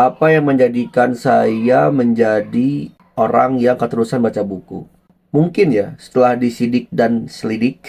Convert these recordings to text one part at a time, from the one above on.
Apa yang menjadikan saya menjadi orang yang keterusan baca buku? Mungkin ya, setelah disidik dan selidik,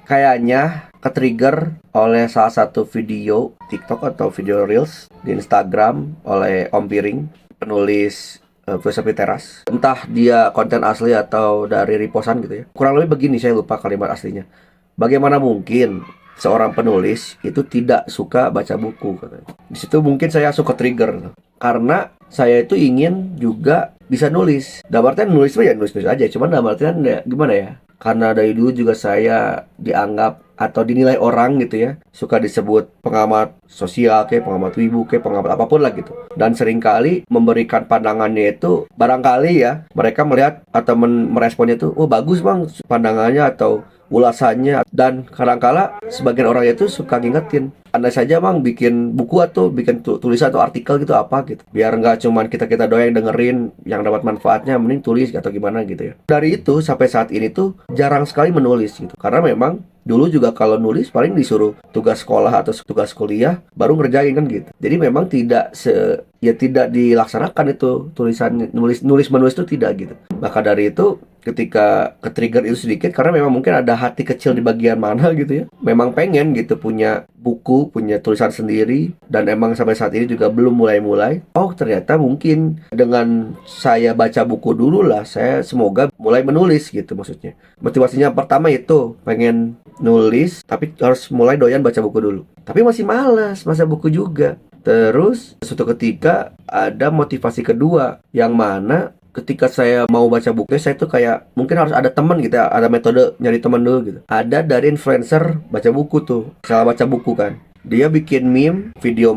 kayaknya ke-trigger oleh salah satu video TikTok atau video Reels di Instagram oleh Om Piring, penulis Filosofi Teras. Entah dia konten asli atau dari repostan gitu ya. Kurang lebih begini, saya lupa kalimat aslinya. Bagaimana mungkin seorang penulis itu tidak suka baca buku katanya. Di situ mungkin saya suka trigger karena saya itu ingin juga bisa nulis. Dalam artian nulis ya nulis aja, cuman dalam artian ya, gimana ya? Karena dari dulu juga saya dianggap atau dinilai orang gitu ya, suka disebut pengamat sosial kayak pengamat wibu kayak pengamat apapun lah gitu. Dan seringkali memberikan pandangannya itu barangkali ya mereka melihat atau meresponnya itu, oh bagus bang pandangannya atau ulasannya, dan kadangkala sebagian orang itu suka ngingetin, andai saja bang bikin buku atau bikin tulisan atau artikel gitu apa gitu, biar nggak cuman kita doang yang dengerin yang dapat manfaatnya, mending tulis atau gimana gitu ya. Dari itu sampai saat ini tuh jarang sekali menulis gitu, karena memang dulu juga kalau nulis paling disuruh tugas sekolah atau tugas kuliah baru ngerjain kan gitu. Jadi memang tidak dilaksanakan itu tulisan nulis menulis itu tidak gitu. Maka dari itu ketika ke-trigger itu sedikit karena memang mungkin ada hati kecil di bagian mana gitu ya. Memang pengen gitu punya buku, punya tulisan sendiri, dan emang sampai saat ini juga belum mulai-mulai. Oh, ternyata mungkin dengan saya baca buku dulu lah, saya semoga mulai menulis gitu maksudnya. Motivasinya pertama itu pengen nulis, tapi harus mulai doyan baca buku dulu. Tapi masih malas baca buku juga. Terus suatu ketika ada motivasi kedua yang mana ketika saya mau baca buku, saya tuh kayak mungkin harus ada teman gitu ya, ada metode nyari teman dulu gitu. Ada dari influencer baca buku tuh, salah baca buku kan. Dia bikin video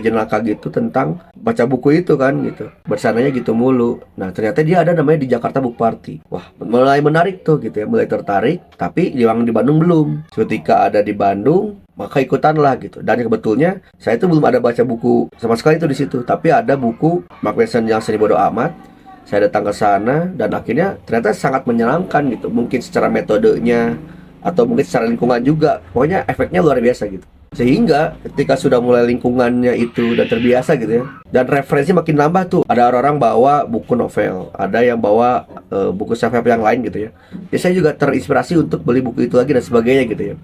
jenaka gitu tentang baca buku itu kan gitu. Bersananya gitu mulu. Nah, ternyata dia ada namanya di Jakarta Book Party. Wah, mulai menarik tuh gitu ya, mulai tertarik, tapi yang di Bandung belum. Ketika ada di Bandung, maka ikutan lah gitu. Dan sebetulnya saya itu belum ada baca buku sama sekali tuh di situ, tapi ada buku Mark Manson yang Seni Bodo Amat. Saya datang ke sana dan akhirnya ternyata sangat menyenangkan gitu. Mungkin secara metodenya atau mungkin secara lingkungan juga. Pokoknya efeknya luar biasa gitu. Sehingga ketika sudah mulai lingkungannya itu dan terbiasa gitu ya, dan referensi makin nambah tuh. Ada orang-orang bawa buku novel, ada yang bawa buku self-help yang lain gitu ya. Jadi saya juga terinspirasi untuk beli buku itu lagi dan sebagainya gitu ya.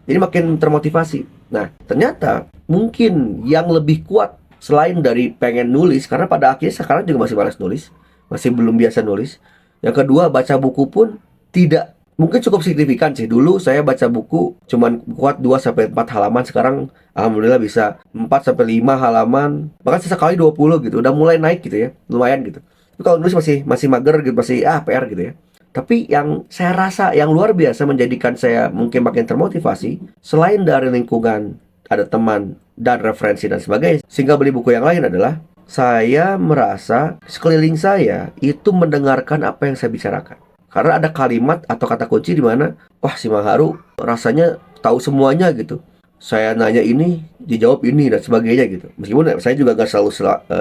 Jadi makin termotivasi. Nah, ternyata mungkin yang lebih kuat selain dari pengen nulis, karena pada akhirnya sekarang juga masih malas nulis, masih belum biasa nulis. Yang kedua, baca buku pun tidak, mungkin cukup signifikan sih. Dulu saya baca buku cuman kuat 2-4 halaman, sekarang alhamdulillah bisa 4-5 halaman, bahkan sesekali 20 gitu. Udah mulai naik gitu ya, lumayan gitu. Tapi kalau nulis masih mager gitu, masih PR gitu ya. Tapi yang saya rasa yang luar biasa menjadikan saya mungkin makin termotivasi, selain dari lingkungan, ada teman dan referensi dan sebagainya, sehingga beli buku yang lain adalah saya merasa sekeliling saya itu mendengarkan apa yang saya bicarakan. Karena ada kalimat atau kata kunci di mana, wah si Maharu rasanya tahu semuanya gitu. Saya nanya ini, dijawab ini dan sebagainya gitu. Meskipun saya juga gak selalu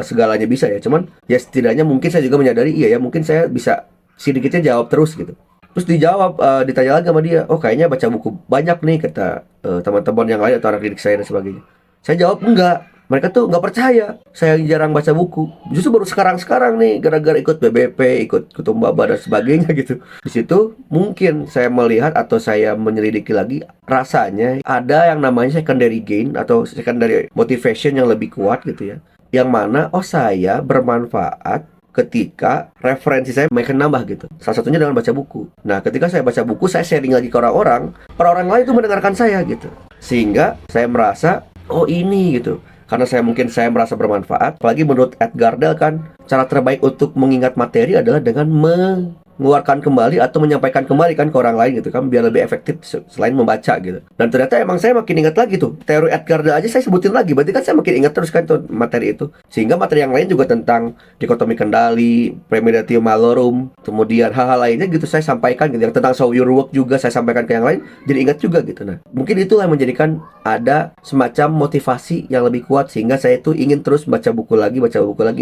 segalanya bisa ya. Cuman ya setidaknya mungkin saya juga menyadari, iya ya mungkin saya bisa sedikitnya jawab terus gitu. Terus dijawab, ditanya lagi sama dia, oh kayaknya baca buku banyak nih kata teman-teman yang lain atau anak didik saya dan sebagainya. Saya jawab enggak. Mereka tuh nggak percaya saya jarang baca buku. Justru baru sekarang nih gara-gara ikut BBP, ikut Kutumbaba dan sebagainya gitu. Di situ mungkin saya melihat atau saya menyelidiki lagi, rasanya ada yang namanya secondary gain atau secondary motivation yang lebih kuat gitu ya. Yang mana saya bermanfaat ketika referensi saya makin nambah gitu. Salah satunya dengan baca buku. Nah, ketika saya baca buku, saya sharing lagi ke orang-orang lain itu mendengarkan saya gitu. Sehingga saya merasa, oh ini gitu. Karena saya merasa bermanfaat. Apalagi menurut Edgar Dell kan, cara terbaik untuk mengingat materi adalah dengan mengeluarkan kembali atau menyampaikan kembali kan ke orang lain gitu kan, biar lebih efektif selain membaca gitu. Dan ternyata emang saya makin ingat lagi tuh teori Edgar Dell aja saya sebutin lagi, berarti kan saya makin ingat terus kan tuh materi itu. Sehingga materi yang lain juga tentang dikotomi kendali, premeditatio malorum, kemudian hal-hal lainnya gitu saya sampaikan gitu. Yang tentang show your work juga saya sampaikan ke yang lain, jadi ingat juga gitu. Nah, mungkin itulah yang menjadikan ada semacam motivasi yang lebih kuat sehingga saya tuh ingin terus baca buku lagi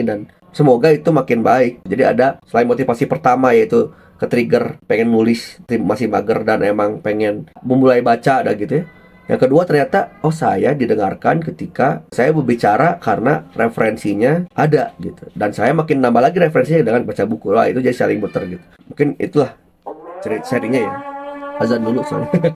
dan semoga itu makin baik. Jadi ada selain motivasi pertama yaitu ke-trigger pengen nulis, masih mager dan emang pengen memulai baca ada gitu ya. Yang kedua, ternyata oh saya didengarkan ketika saya berbicara karena referensinya ada gitu. Dan saya makin nambah lagi referensinya dengan baca buku. Wah, itu jadi saling muter gitu. Mungkin itulah sharingnya ya. Azan dulu soalnya.